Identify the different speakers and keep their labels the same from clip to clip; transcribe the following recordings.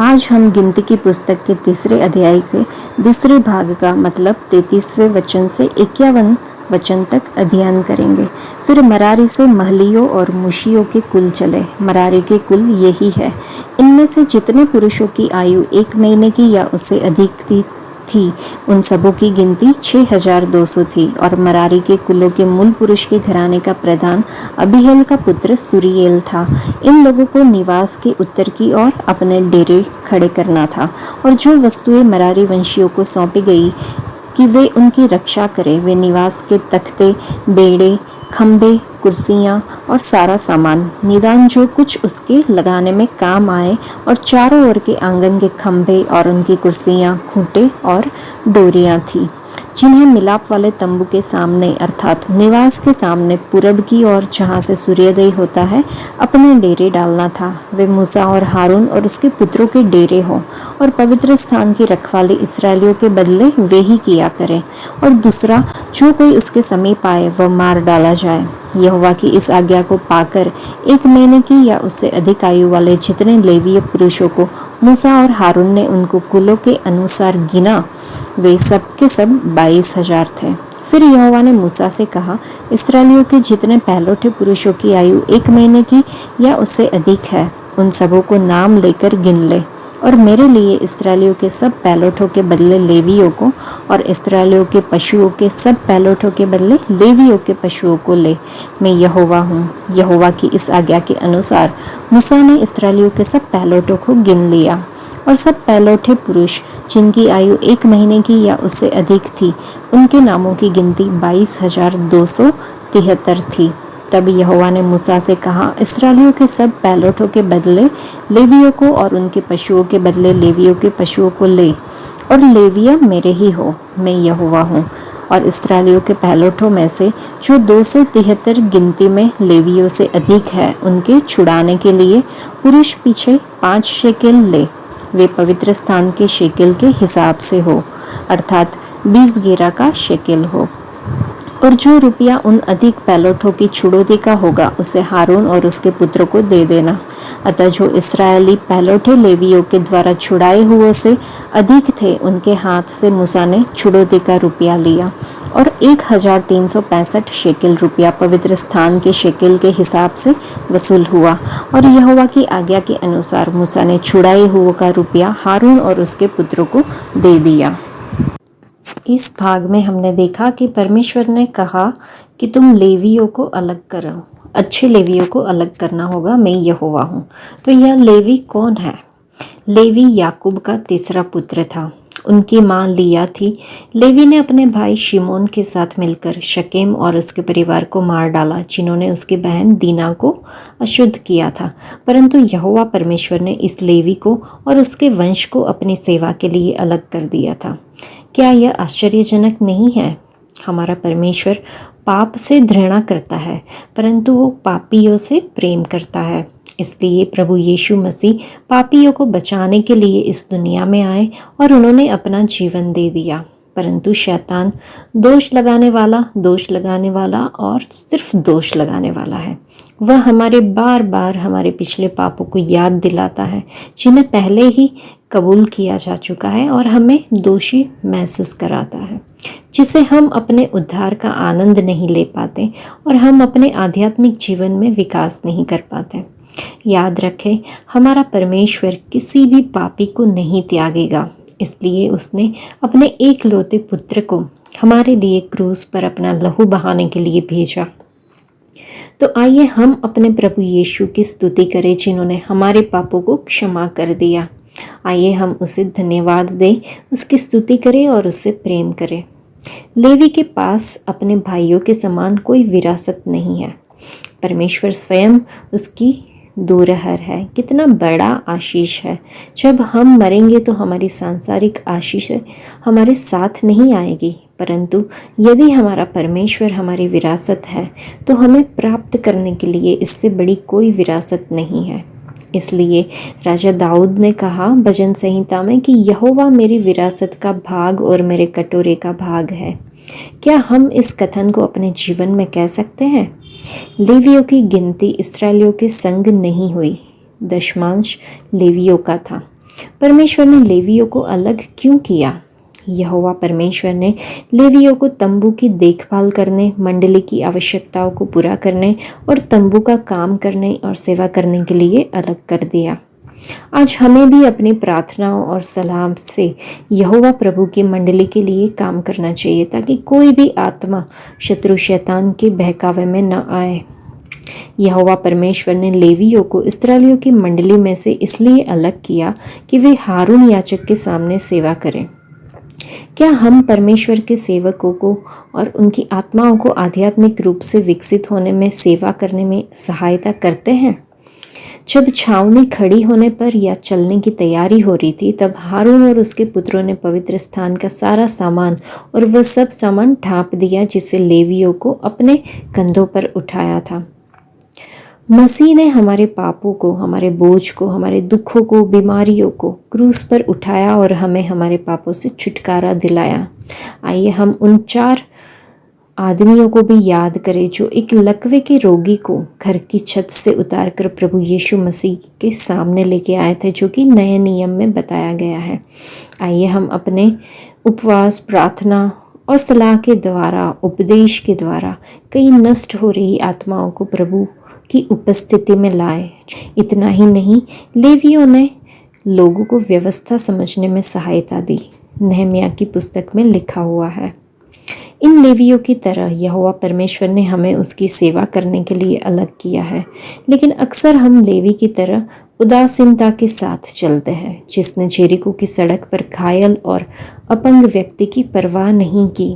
Speaker 1: आज हम गिनती की पुस्तक के तीसरे अध्याय के दूसरे भाग का मतलब 33वें वचन से 51 वचन तक अध्ययन करेंगे। फिर मरारी से महलियों और मुशियों के कुल चले। मरारी के कुल यही है। इनमें से जितने पुरुषों की आयु 1 महीने की या उससे अधिक थी उन सबों की गिनती 6200 थी। और मरारी के कुलों के मूल पुरुष के घराने का प्रधान अबीहेल का पुत्र सुरीएल था। इन लोगों को निवास के उत्तर की ओर अपने डेरे खड़े करना था और जो वस्तुएं मरारी वंशियों को सौंपी गई कि वे उनकी रक्षा करें, वे निवास के तख्ते, बेड़े, खंबे, कुर्सियाँ और सारा सामान, निदान जो कुछ उसके लगाने में काम आए, और चारों ओर के आंगन के खंबे और उनकी कुर्सियाँ, खूंटे और डोरियाँ थी, जिन्हें मिलाप वाले तंबू के सामने अर्थात निवास के सामने पूरब की ओर जहाँ से सूर्योदय होता है अपने डेरे डालना था। वे मूसा और हारून और उसके पुत्रों के डेरे हों, और पवित्र स्थान की रखवाली इसराइलियों के बदले वे ही किया करें, और दूसरा जो कोई उसके समीप आए वह मार डाला जाए। यहोवा की इस आज्ञा को पाकर 1 महीने की या उससे अधिक आयु वाले जितने लेवीय पुरुषों को मूसा और हारून ने उनको कुलों के अनुसार गिना, वे सब के सब 22,000 थे। फिर यहोवा ने मूसा से कहा, इसराइलियों के जितने पहलौठे पुरुषों की आयु 1 महीने की या उससे अधिक है, उन सबों को नाम लेकर गिन ले, और मेरे लिए इसराइलियों के सब पहलौठों के बदले लेवियों को, और इसराइलियों के पशुओं के सब पहलौठों के बदले लेवियों के पशुओं को ले। मैं यहोवा हूँ। यहोवा की इस आज्ञा के अनुसार मूसा ने इसराइलियों के सब पहलौठों को गिन लिया, और सब पहलौठे पुरुष जिनकी आयु 1 महीने की या उससे अधिक थी, उनके नामों की गिनती 22,273 थी। तब यहोवा ने मूसा से कहा, इसराइलियों के सब पहलौठों के बदले लेवियों को और उनके पशुओं के बदले लेवियों के पशुओं को ले, और लेविया मेरे ही हो। मैं यहोवा हूँ। और इसराइलियों के पहलौठों में से जो 273 गिनती में लेवियों से अधिक है, उनके छुड़ाने के लिए पुरुष पीछे 5 शेकेल ले। वे पवित्र स्थान के शेकेल के हिसाब से हो, अर्थात 20 गेरा का शेकेल हो। और जो रुपया उन अधिक पहलौठों की छुड़ौती का होगा, उसे हारून और उसके पुत्रों को दे देना। अतः जो इसराइली पहलौठे लेवियों के द्वारा छुड़ाए हुओं से अधिक थे, उनके हाथ से मूसा ने छुड़ौती का रुपया लिया, और 1365 शेकेल रुपया पवित्र स्थान के शेकेल के हिसाब से वसूल हुआ। और यहोवा की आज्ञा के अनुसार मूसा ने छुड़ाए हुओं का रुपया हारून और उसके पुत्रों को दे दिया। इस भाग में हमने देखा कि परमेश्वर ने कहा कि तुम लेवियों को अलग करो, अच्छे लेवियों को अलग करना होगा। मैं यहोवा हूँ। तो यह लेवी कौन है? लेवी याकूब का तीसरा पुत्र था। उनकी माँ लिया थी। लेवी ने अपने भाई शिमोन के साथ मिलकर शकेम और उसके परिवार को मार डाला, जिन्होंने उसकी बहन दीना को अशुद्ध किया था। परंतु यहोवा परमेश्वर ने इस लेवी को और उसके वंश को अपनी सेवा के लिए अलग कर दिया था। क्या यह आश्चर्यजनक नहीं है? हमारा परमेश्वर पाप से घृणा करता है, परंतु वो पापियों से प्रेम करता है। इसलिए प्रभु यीशु मसीह पापियों को बचाने के लिए इस दुनिया में आए और उन्होंने अपना जीवन दे दिया। परंतु शैतान दोष लगाने वाला और सिर्फ दोष लगाने वाला है। वह हमारे बार बार हमारे पिछले पापों को याद दिलाता है, जिन्हें पहले ही कबूल किया जा चुका है, और हमें दोषी महसूस कराता है, जिससे हम अपने उद्धार का आनंद नहीं ले पाते और हम अपने आध्यात्मिक जीवन में विकास नहीं कर पाते। याद रखें, हमारा परमेश्वर किसी भी पापी को नहीं त्यागेगा। इसलिए उसने अपने एकलौते पुत्र को हमारे लिए क्रूस पर अपना लहू बहाने के लिए भेजा। तो आइए हम अपने प्रभु यीशु की स्तुति करें, जिन्होंने हमारे पापों को क्षमा कर दिया। आइए हम उसे धन्यवाद दें, उसकी स्तुति करें और उससे प्रेम करें। लेवी के पास अपने भाइयों के समान कोई विरासत नहीं है। परमेश्वर स्वयं उसकी दूरहर है। कितना बड़ा आशीष है। जब हम मरेंगे तो हमारी सांसारिक आशीष हमारे साथ नहीं आएगी, परंतु यदि हमारा परमेश्वर हमारी विरासत है, तो हमें प्राप्त करने के लिए इससे बड़ी कोई विरासत नहीं है। इसलिए राजा दाऊद ने कहा भजन संहिता में कि यहोवा मेरी विरासत का भाग और मेरे कटोरे का भाग है। क्या हम इस कथन को अपने जीवन में कह सकते हैं? लेवियों की गिनती इसराइलियों के संग नहीं हुई। दशमांश लेवियों का था। परमेश्वर ने लेवियों को अलग क्यों किया? यहोवा परमेश्वर ने लेवियों को तंबू की देखभाल करने, मंडली की आवश्यकताओं को पूरा करने और तंबू का काम करने और सेवा करने के लिए अलग कर दिया। आज हमें भी अपनी प्रार्थनाओं और सलाह से यहोवा प्रभु की मंडली के लिए काम करना चाहिए, ताकि कोई भी आत्मा शत्रु शैतान के बहकावे में न आए। यहोवा परमेश्वर ने लेवियों को इस्राएलियों की मंडली में से इसलिए अलग किया कि वे हारून याजक के सामने सेवा करें। क्या हम परमेश्वर के सेवकों को और उनकी आत्माओं को आध्यात्मिक रूप से विकसित होने में, सेवा करने में सहायता करते हैं? जब छावनी खड़ी होने पर या चलने की तैयारी हो रही थी, तब हारून और उसके पुत्रों ने पवित्र स्थान का सारा सामान और वह सब सामान ढांप दिया जिसे लेवियों को अपने कंधों पर उठाया था। मसीह ने हमारे पापों को, हमारे बोझ को, हमारे दुखों को, बीमारियों को क्रूस पर उठाया और हमें हमारे पापों से छुटकारा दिलाया। आइए हम उन 4 आदमियों को भी याद करें जो एक लकवे के रोगी को घर की छत से उतारकर प्रभु यीशु मसीह के सामने लेके आए थे, जो कि नए नियम में बताया गया है। आइए हम अपने उपवास, प्रार्थना और सलाह के द्वारा, उपदेश के द्वारा कई नष्ट हो रही आत्माओं को प्रभु की उपस्थिति में लाए। इतना ही नहीं, लेवियों ने लोगों को व्यवस्था समझने में सहायता दी। नहम्याह की पुस्तक में लिखा हुआ है, इन लेवियों की तरह यहोवा परमेश्वर ने हमें उसकी सेवा करने के लिए अलग किया है। लेकिन अक्सर हम लेवी की तरह उदासीनता के साथ चलते हैं, जिसने जेरिको की सड़क पर घायल और अपंग व्यक्ति की परवाह नहीं की।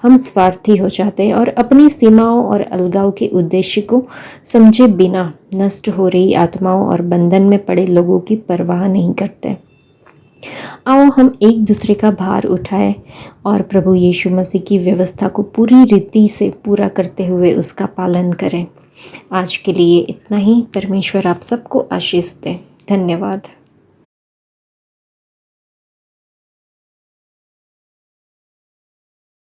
Speaker 1: हम स्वार्थी हो जाते हैं और अपनी सीमाओं और अलगाव के उद्देश्य को समझे बिना नष्ट हो रही आत्माओं और बंधन में पड़े लोगों की परवाह नहीं करते। आओ हम एक दूसरे का भार उठाएं और प्रभु यीशु मसीह की व्यवस्था को पूरी रीति से पूरा करते हुए उसका पालन करें। आज के लिए इतना ही। परमेश्वर आप सबको आशीष दे। धन्यवाद।